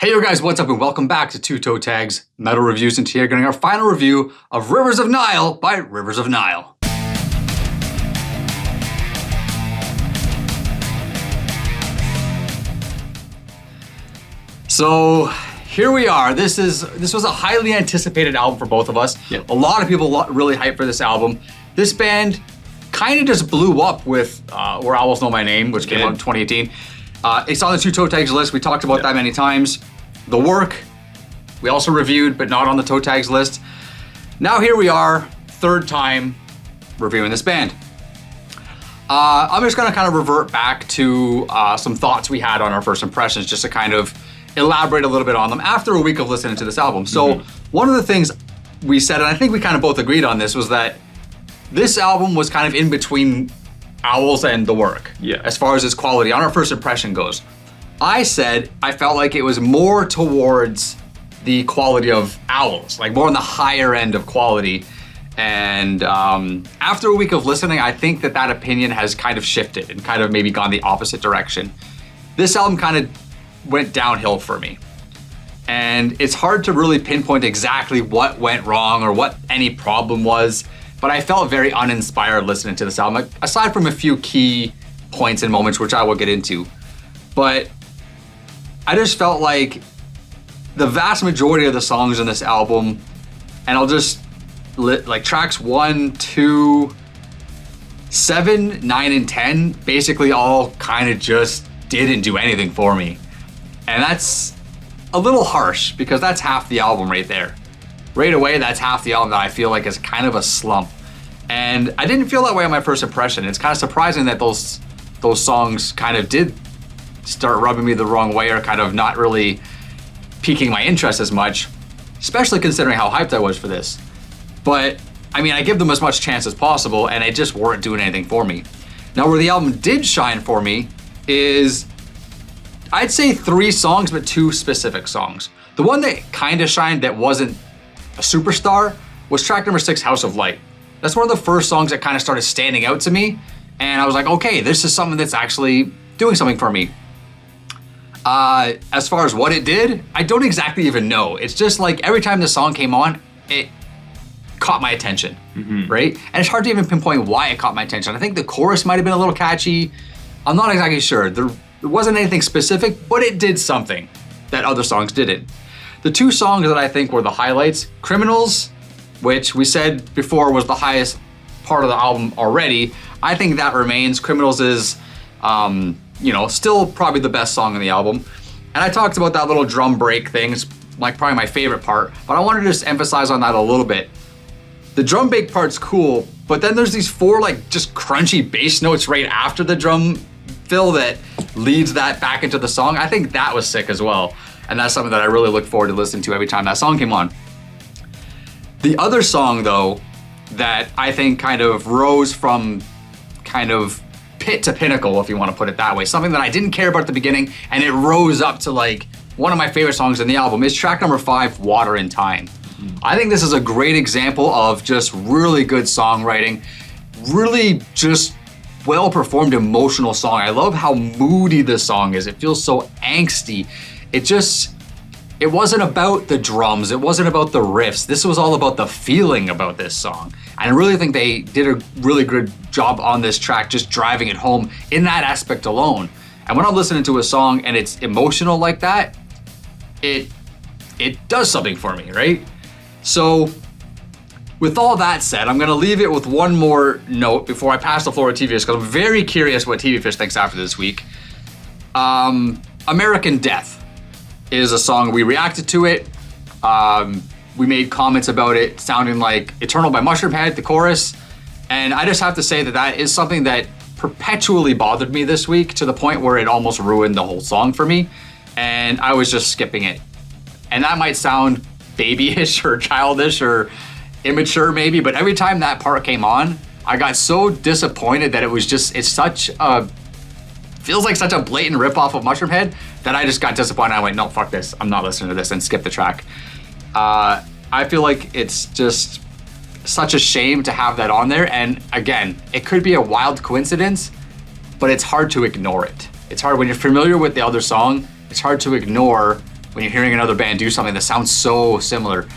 Hey yo guys, what's up and welcome back to Two Toe Tags Metal Reviews, and today we're getting our final review of Rivers of Nihil by Rivers of Nihil. So here we are. This was a highly anticipated album for both of us. Yep. A lot of people really hyped for this album. This band kind of just blew up with Where Owls Know My Name, which came out in 2018. It's on the Two Toe Tags list. We talked about that many times. The Work, we also reviewed, but not on the Toe Tags list. Now here we are, third time reviewing this band. I'm just gonna kind of revert back to some thoughts we had on our first impressions, just to kind of elaborate a little bit on them after a week of listening to this album. So one of the things we said, and I think we kind of both agreed on this, was that this album was kind of in between Owls and The Work, as far as its quality on our first impression goes. I said I felt like it was more towards the quality of Owls, like more on the higher end of quality. And after a week of listening, I think that opinion has kind of shifted and kind of maybe gone the opposite direction. This album kind of went downhill for me. And it's hard to really pinpoint exactly what went wrong or what any problem was, but I felt very uninspired listening to this album, aside from a few key points and moments, which I will get into. But I just felt like the vast majority of the songs in this album, and I'll just like tracks 1, 2, 7, 9, and 10, basically all kind of just didn't do anything for me. And that's a little harsh because that's half the album right there. Right away, that's half the album that I feel like is kind of a slump. And I didn't feel that way on my first impression. It's kind of surprising that those songs kind of did start rubbing me the wrong way or kind of not really piquing my interest as much, especially considering how hyped I was for this. But I mean, I give them as much chance as possible and they just weren't doing anything for me. Now where the album did shine for me is, I'd say 3 songs, but 2 specific songs. The one that kind of shined that wasn't a superstar was track number 6, House of Light. That's one of the first songs that kind of started standing out to me. And I was like, okay, this is something that's actually doing something for me. As far as what it did, I don't exactly even know. It's just like every time the song came on, it caught my attention, right? And it's hard to even pinpoint why it caught my attention. I think the chorus might have been a little catchy. I'm not exactly sure. There wasn't anything specific, but it did something that other songs didn't. The 2 songs that I think were the highlights, Criminals, which we said before was the highest part of the album already. I think that remains. Criminals is, still probably the best song on the album. And I talked about that little drum break thing. It's like probably my favorite part, but I wanted to just emphasize on that a little bit. The drum break part's cool, but then there's these 4 like just crunchy bass notes right after the drum fill that leads that back into the song. I think that was sick as well. And that's something that I really look forward to listening to every time that song came on. The other song though, that I think kind of rose from kind of pit to pinnacle, if you want to put it that way, something that I didn't care about at the beginning and it rose up to like one of my favorite songs in the album, is track number 5, Water in Time. I think this is a great example of just really good songwriting, really just well performed emotional song. I love how moody this song is. It feels so angsty. It wasn't about the drums, it wasn't about the riffs. This was all about the feeling about this song. And I really think they did a really good job on this track, just driving it home in that aspect alone. And when I'm listening to a song and it's emotional like that, it does something for me, right? So with all that said, I'm gonna leave it with one more note before I pass the floor to TV Fish, because I'm very curious what TV Fish thinks after this week. American Death is a song, we reacted to it. We made comments about it sounding like Eternal by Mushroomhead, the chorus. And I just have to say that is something that perpetually bothered me this week, to the point where it almost ruined the whole song for me. And I was just skipping it. And that might sound babyish or childish or immature maybe, but every time that part came on, I got so disappointed that feels like such a blatant ripoff of Mushroomhead that I just got disappointed. I went, no, fuck this. I'm not listening to this, and skipped the track. I feel like it's just such a shame to have that on there. And again, it could be a wild coincidence, but it's hard to ignore it. It's hard when you're familiar with the other song. It's hard to ignore when you're hearing another band do something that sounds so similar.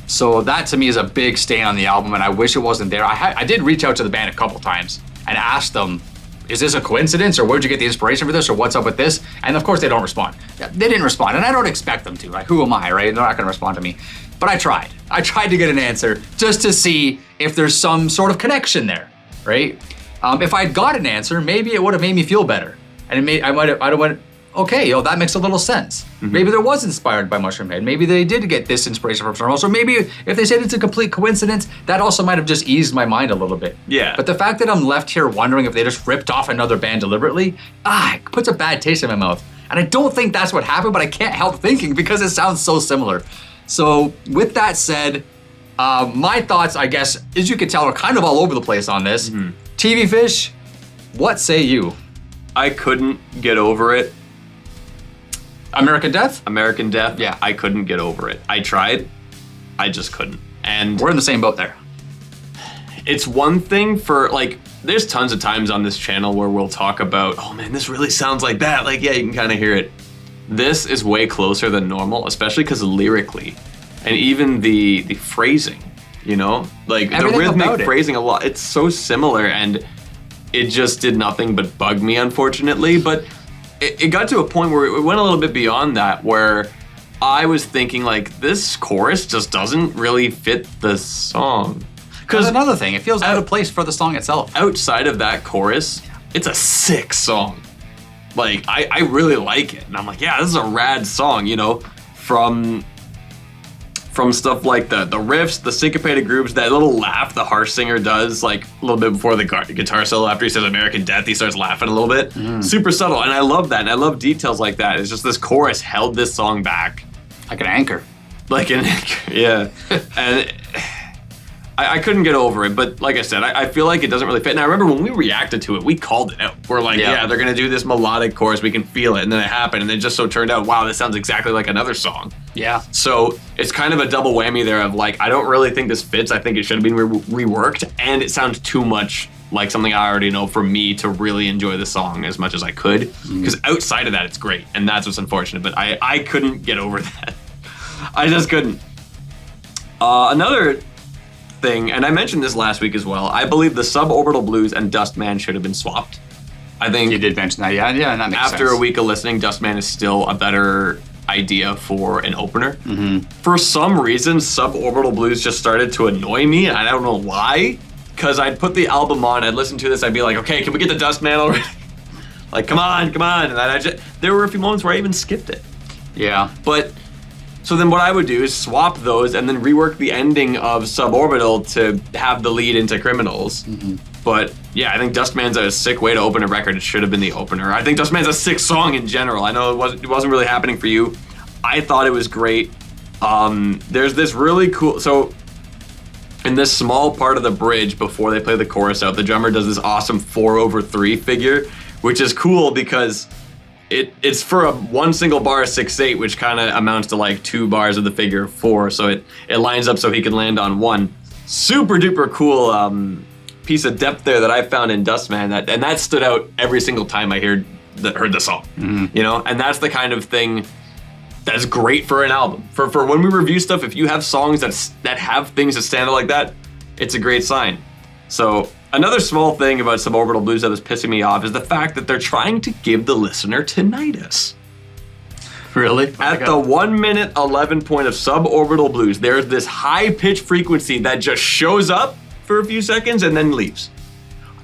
So that to me is a big stain on the album, and I wish it wasn't there. I did reach out to the band a couple times and asked them, is this a coincidence, or where'd you get the inspiration for this, or what's up with this? And of course they don't respond. They didn't respond, and I don't expect them to. Like, who am I, right? They're not gonna respond to me. But I tried. I tried to get an answer just to see if there's some sort of connection there, right? If I'd got an answer, maybe it would have made me feel better. And I'd have went, okay, that makes a little sense. Maybe there was inspired by Mushroom Head. Maybe they did get this inspiration from somewhere else. Or maybe if they said it's a complete coincidence, that also might have just eased my mind a little bit. Yeah. But the fact that I'm left here wondering if they just ripped off another band deliberately, it puts a bad taste in my mouth. And I don't think that's what happened, but I can't help thinking because it sounds so similar. So with that said, my thoughts, I guess, as you can tell, are kind of all over the place on this. TV Fish, what say you? I couldn't get over it. American Death? American Death, yeah. I couldn't get over it. I tried, I just couldn't. And we're in the same boat there. It's one thing for, like, there's tons of times on this channel where we'll talk about, oh man, this really sounds like that. Like, yeah, you can kind of hear it. This is way closer than normal, especially because lyrically, and even the phrasing, you know? Like, everything the rhythmic phrasing a lot, it's so similar, and it just did nothing but bug me, unfortunately. But it got to a point where it went a little bit beyond that, where I was thinking, like, this chorus just doesn't really fit the song. Because another thing, it feels out of place for the song itself. Outside of that chorus, it's a sick song. Like, I really like it. And I'm like, yeah, this is a rad song, you know, from stuff like the riffs, the syncopated grooves, that little laugh the harsh singer does, like a little bit before the guitar solo, after he says American Death, he starts laughing a little bit. Super subtle, and I love that, and I love details like that. It's just this chorus held this song back. Like an anchor. Like an anchor, yeah. And I couldn't get over it, but like I said, I feel like it doesn't really fit. And I remember when we reacted to it, we called it out. We're like, yeah, they're gonna do this melodic chorus, we can feel it, and then it happened, and it just so turned out, wow, this sounds exactly like another song. Yeah. So it's kind of a double whammy there of like, I don't really think this fits, I think it should have been reworked, and it sounds too much like something I already know for me to really enjoy the song as much as I could. Because outside of that, it's great, and that's what's unfortunate, but I couldn't get over that. I just couldn't. Another thing, and I mentioned this last week as well, I believe the Suborbital Blues and Dustman should have been swapped. I think you did mention that, yeah, and that makes sense. After a week of listening, Dustman is still a better idea for an opener. For some reason, Suborbital Blues just started to annoy me, and I don't know why, because I'd put the album on, I'd listen to this, I'd be like, okay, can we get the Dustman already? Like, come on, and there were a few moments where I even skipped it. Yeah. But so then what I would do is swap those and then rework the ending of Suborbital to have the lead into Criminals. But yeah, I think Dustman's a sick way to open a record. It should have been the opener. I think Dustman's a sick song in general. I know it wasn't really happening for you. I thought it was great. There's this really cool, so in this small part of the bridge before they play the chorus out, the drummer does this awesome 4/3 figure, which is cool because it's for one single bar of 6/8, which kind of amounts to like 2 bars of the figure of 4. So it lines up so he can land on one. Super duper cool piece of depth there that I found in Dustman, and that stood out every single time I heard the song. You know, and that's the kind of thing that's great for an album. For when we review stuff, if you have songs that have things that stand out like that, it's a great sign. So another small thing about Suborbital Blues that was pissing me off is the fact that they're trying to give the listener tinnitus. Really? At the 1 minute 11 point of Suborbital Blues, there's this high-pitched frequency that just shows up for a few seconds and then leaves.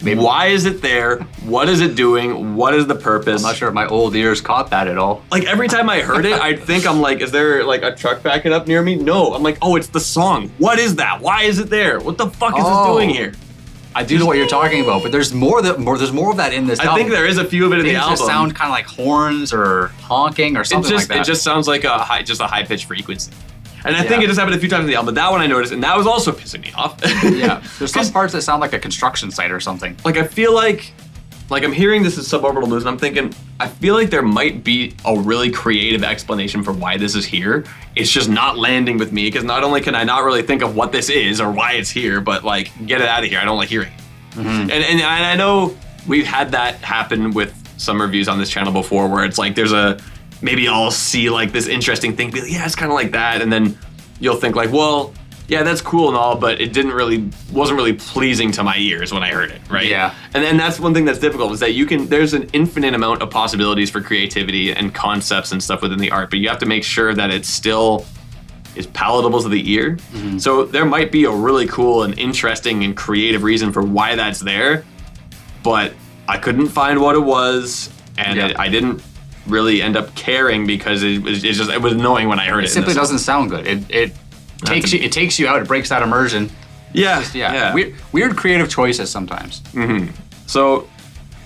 Why is it there? What is it doing? What is the purpose? I'm not sure if my old ears caught that at all. Like, every time I heard it, I'd think, I'm like, is there like a truck backing up near me? No. I'm like, oh, it's the song. What is that? Why is it there? What the fuck is this doing here? I do know what you're talking about, but there's more of that in this album. I think there is a few of it in the album. It just sound kind of like horns or honking or something like that. It just sounds like a high-pitched frequency. And I think it just happened a few times in the album, but that one I noticed, and that was also pissing me off. Yeah, there's some parts that sound like a construction site or something. Like, I feel like I'm hearing this as Suborbital Blues, and I'm thinking, I feel like there might be a really creative explanation for why this is here. It's just not landing with me, because not only can I not really think of what this is or why it's here, but like, get it out of here, I don't like hearing it. And I know we've had that happen with some reviews on this channel before, where it's like there's a maybe I'll see like this interesting thing, be like, yeah, it's kind of like that, and then you'll think like, well, yeah, that's cool and all, but it wasn't really pleasing to my ears when I heard it, right? Yeah. And then that's one thing that's difficult, is that there's an infinite amount of possibilities for creativity and concepts and stuff within the art, but you have to make sure that it still is palatable to the ear. Mm-hmm. So there might be a really cool and interesting and creative reason for why that's there, but I couldn't find what it was, and I didn't really end up caring because it was annoying when I heard it. It simply doesn't sound good. It takes you out. It breaks that immersion. Yeah. Weird creative choices sometimes. Mm-hmm. So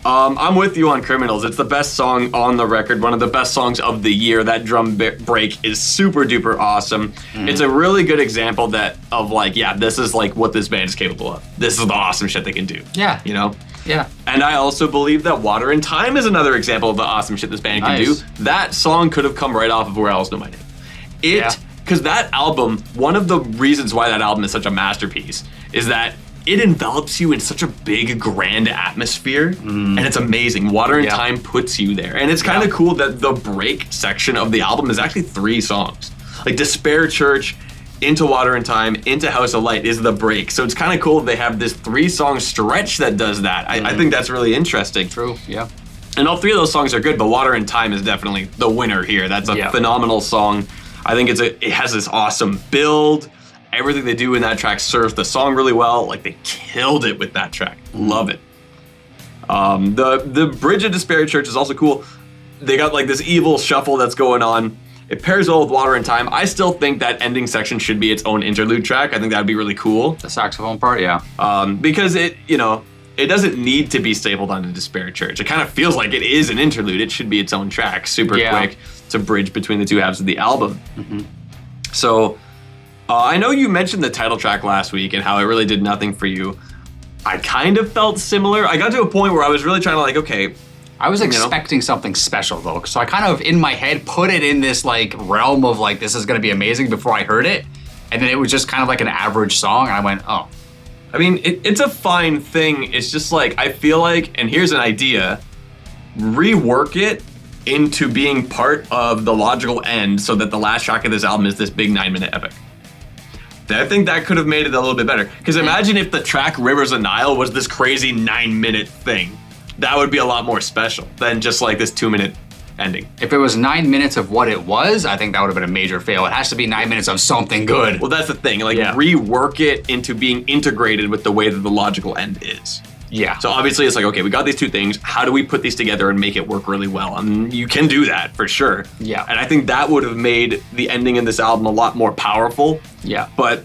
I'm with you on Criminals. It's the best song on the record, one of the best songs of the year. That drum break is super duper awesome. Mm-hmm. It's a really good example this is like what this band is capable of. This is the awesome shit they can do. Yeah. You know? Yeah. And I also believe that Water and Time is another example of the awesome shit this band can do. That song could have come right off of Where Owls Know My Name. Because that album, one of the reasons why that album is such a masterpiece is that it envelops you in such a big, grand atmosphere, and it's amazing. Water and Time puts you there. And it's kind of cool that the break section of the album is actually 3 songs. Like Despair Church, Into Water and Time, Into House of Light is the break. So it's kind of cool they have this 3-song stretch that does that. I think that's really interesting. True, yeah. And all 3 of those songs are good, but Water and Time is definitely the winner here. That's a phenomenal song. I think it has this awesome build. Everything they do in that track serves the song really well. Like, they killed it with that track. Love it. The Bridge of Despair Church is also cool. They got like this evil shuffle that's going on. It pairs well with Water and Time. I still think that ending section should be its own interlude track. I think that'd be really cool. The saxophone part, yeah. Because it doesn't need to be stapled onto Despair Church. It kind of feels like it is an interlude. It should be its own track, super quick, to bridge between the 2 halves of the album. Mm-hmm. So, I know you mentioned the title track last week and how it really did nothing for you. I kind of felt similar. I got to a point where I was really trying to like, okay. I was expecting something special though, so I kind of in my head put it in this like realm of like this is gonna be amazing before I heard it, and then it was just kind of like an average song, and I went, oh. I mean, it's a fine thing. It's just like, I feel like, and here's an idea, rework it into being part of the logical end so that the last track of this album is this big 9-minute epic. I think that could have made it a little bit better. Because imagine if the track Rivers of Nile was this crazy 9-minute thing. That would be a lot more special than just like this 2-minute ending. If it was 9 minutes of what it was, I think that would have been a major fail. It has to be 9 minutes of something good. Well, that's the thing. Like, rework it into being integrated with the way that the logical end is. Yeah. So obviously it's like, okay, we got these 2 things. How do we put these together and make it work really well? And you can do that for sure. Yeah. And I think that would have made the ending in this album a lot more powerful. Yeah. But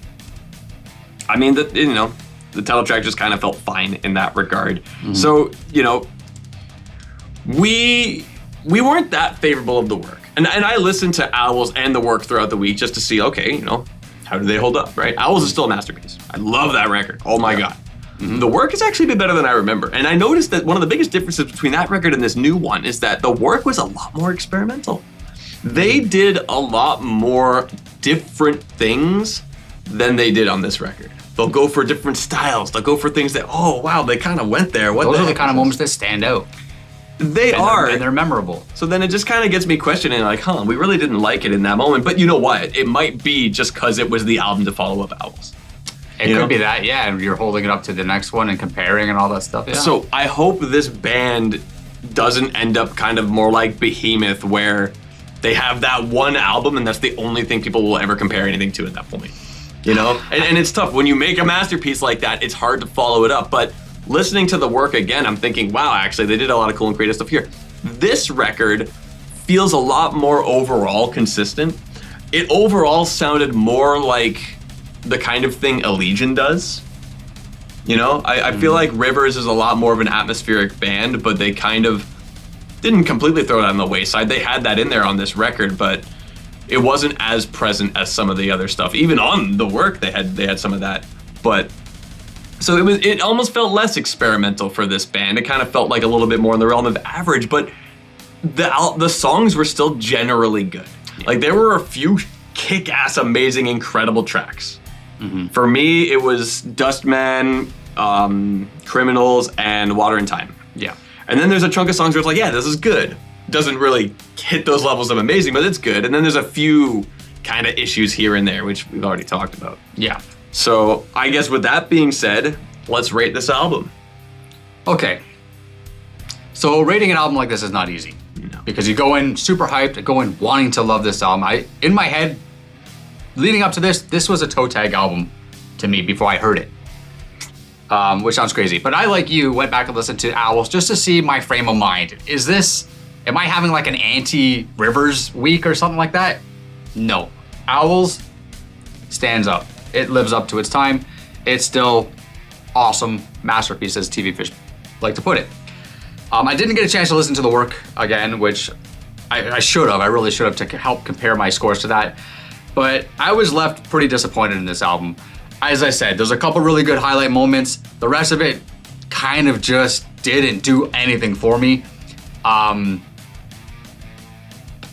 I mean, the title track just kind of felt fine in that regard. Mm-hmm. So, we weren't that favorable of the work. And I listened to Owls and the work throughout the week just to see, okay, how do they hold up, right? Owls is still a masterpiece. I love that record. Oh my God. Mm-hmm. The work is actually a bit better than I remember. And I noticed that one of the biggest differences between that record and this new one is that the work was a lot more experimental. They did a lot more different things than they did on this record. They'll go for different styles. They'll go for things that, oh wow, they kind of went there. Those are the kind of moments that stand out. They are. And they're memorable. So then it just kind of gets me questioning, like, we really didn't like it in that moment. But you know what? It might be just because it was the album to follow up Owls. It could be that, yeah, and you're holding it up to the next one and comparing and all that stuff, yeah. So I hope this band doesn't end up kind of more like Behemoth, where they have that one album and that's the only thing people will ever compare anything to at that point. And it's tough. When you make a masterpiece like that, it's hard to follow it up. But listening to the work again, I'm thinking, wow, actually, they did a lot of cool and creative stuff here. This record feels a lot more overall consistent. It overall sounded more like the kind of thing Allegiant does. I feel like Rivers is a lot more of an atmospheric band, but they kind of didn't completely throw it on the wayside. They had that in there on this record, but it wasn't as present as some of the other stuff. Even on the work, they had some of that. But so it almost felt less experimental for this band. It kind of felt like a little bit more in the realm of average, but the songs were still generally good. Like, there were a few kick-ass, amazing, incredible tracks. Mm-hmm. For me, it was Dustman, Criminals, and Water and Time. Yeah. And then there's a chunk of songs where it's like, yeah, this is good. doesn't really hit those levels of amazing, but it's good. And then there's a few kind of issues here and there, which we've already talked about. Yeah. So I guess with that being said, let's rate this album. Okay. So rating an album like this is not easy. No. Because you go in super hyped, go in wanting to love this album. In my head, leading up to this was a toe tag album to me before I heard it. Which sounds crazy. But I, like you, went back and listened to Owls just to see my frame of mind. Am I having like an anti-Rivers week or something like that? No. Owls stands up. It lives up to its time. It's still awesome masterpiece, as TV Fish like to put it. I didn't get a chance to listen to the work again, which I should have. I really should have to help compare my scores to that. But I was left pretty disappointed in this album. As I said, there's a couple really good highlight moments. The rest of it kind of just didn't do anything for me. I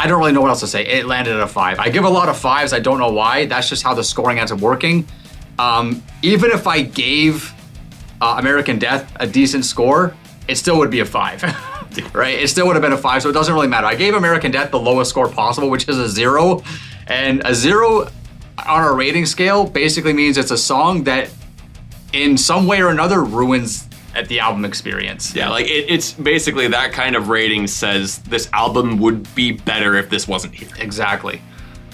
don't really know what else to say. It landed at a 5. I give a lot of 5s. I don't know why. That's just how the scoring ends up working. Even if I gave American Death a decent score, it still would be a 5, right? It still would have been a 5, so it doesn't really matter. I gave American Death the lowest score possible, which is a 0. And a 0 on our rating scale basically means it's a song that in some way or another ruins at the album experience. Yeah, like it's basically that kind of rating says this album would be better if this wasn't here. Exactly.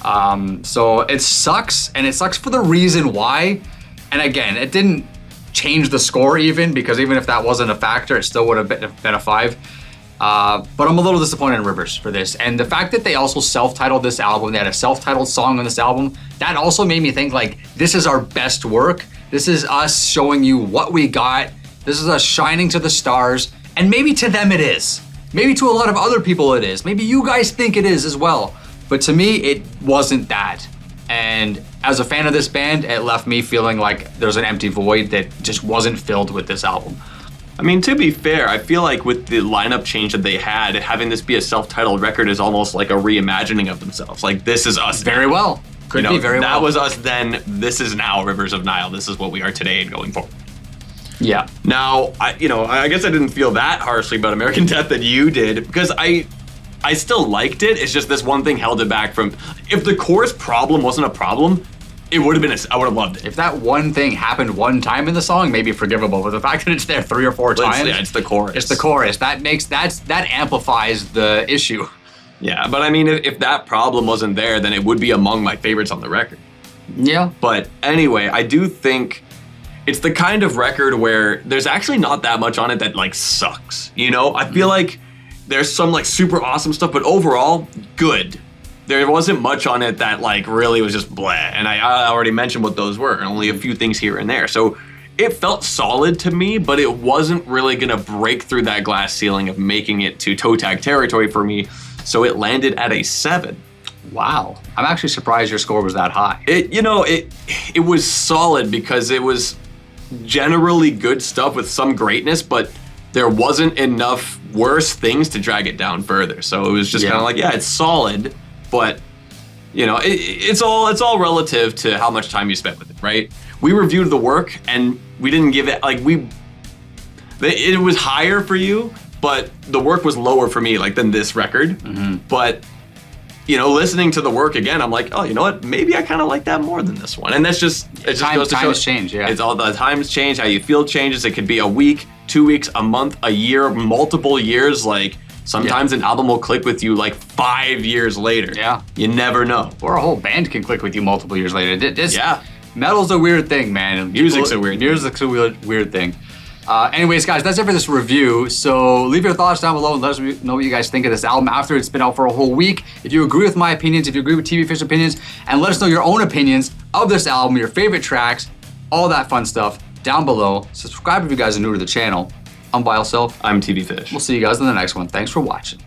So it sucks, and it sucks for the reason why. And again, it didn't change the score even, because even if that wasn't a factor, it still would have been a 5. But I'm a little disappointed in Rivers for this. And the fact that they also self-titled this album, they had a self-titled song on this album, that also made me think like, this is our best work. This is us showing you what we got. This is us shining to the stars. And maybe to them it is. Maybe to a lot of other people it is. Maybe you guys think it is as well. But to me, it wasn't that. And as a fan of this band, it left me feeling like there's an empty void that just wasn't filled with this album. I mean, to be fair, I feel like with the lineup change that they had, having this be a self-titled record is almost like a reimagining of themselves. Like, this is us. Very well. Could be very well. That was us then. This is now Rivers of Nile. This is what we are today and going forward. Yeah. Now, I guess I didn't feel that harshly about American Death that you did, because I still liked it. It's just this one thing held it back from. If the chorus problem wasn't a problem, it would have been. I would have loved it. If that one thing happened one time in the song, maybe forgivable. But the fact that it's there 3 or 4 times, it's the chorus. It's the chorus that amplifies the issue. Yeah, but I mean, if that problem wasn't there, then it would be among my favorites on the record. Yeah. But anyway, I do think it's the kind of record where there's actually not that much on it that like sucks. I feel like there's some like super awesome stuff, but overall, good. There wasn't much on it that like really was just bleh. And I already mentioned what those were, and only a few things here and there. So it felt solid to me, but it wasn't really gonna break through that glass ceiling of making it to toe tag territory for me. So it landed at a 7. Wow. I'm actually surprised your score was that high. It was solid because it was generally good stuff with some greatness, but there wasn't enough worse things to drag it down further. So it was just kind of like, yeah, it's solid, but it's all relative to how much time you spent with it, right? We reviewed the work and we didn't give it it was higher for you, but the work was lower for me than this record. Mm-hmm. But listening to the work again, I'm like, oh, you know what? Maybe I kind of like that more than this one. And that's just goes to show. Times change, yeah. It's all the times change. How you feel changes. It could be a week, 2 weeks, a month, a year, multiple years. Like sometimes an album will click with you 5 years later. Yeah, you never know. Or a whole band can click with you multiple years later. Yeah, metal's a weird thing, man. Music's a weird thing. Anyways, guys, that's it for this review. So leave your thoughts down below and let us know what you guys think of this album after it's been out for a whole week. If you agree with my opinions, if you agree with TV Fish opinions, and let us know your own opinions of this album, your favorite tracks, all that fun stuff down below. Subscribe if you guys are new to the channel. I'm Bile Self. I'm TV Fish. We'll see you guys in the next one. Thanks for watching.